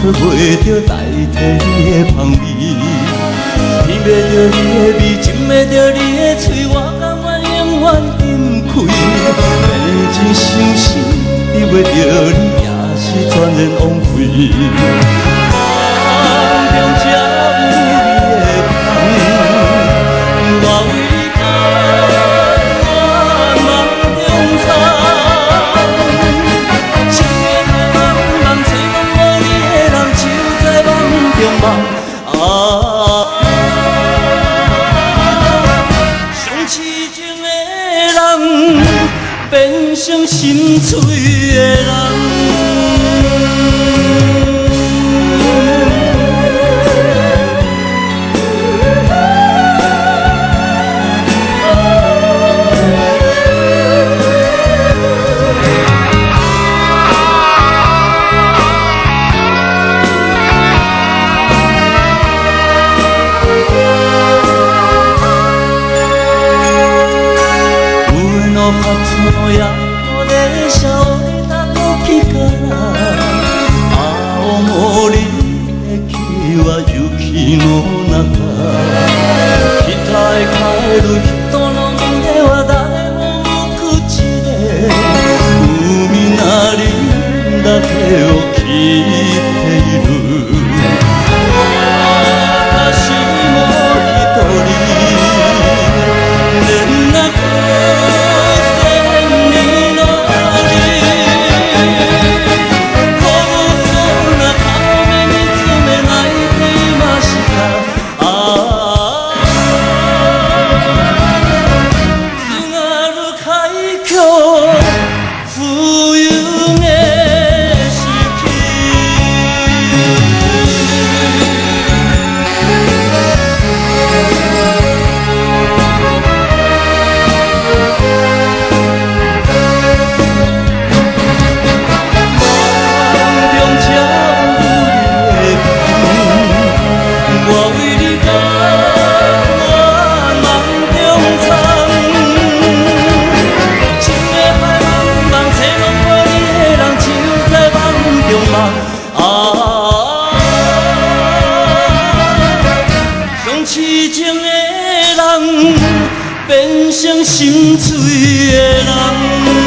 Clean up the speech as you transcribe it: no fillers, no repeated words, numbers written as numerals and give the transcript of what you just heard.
找袂着代替你的香味，闻袂着你的味，闻袂着你的嘴，我甘愿永远隐开。变真伤心，遇袂着你也是全然枉费。梦中才有你的香，我为你等，我梦中藏。情的茫茫，找讲无你的人，就在梦中梦。想痴情的人，变成心碎的人。發出や電車を出た時から青森駅は雪の中北へ帰る人の胸は誰も無口で海鳴りだけを聞いている私も一人連絡痴情的人，变成心碎的人。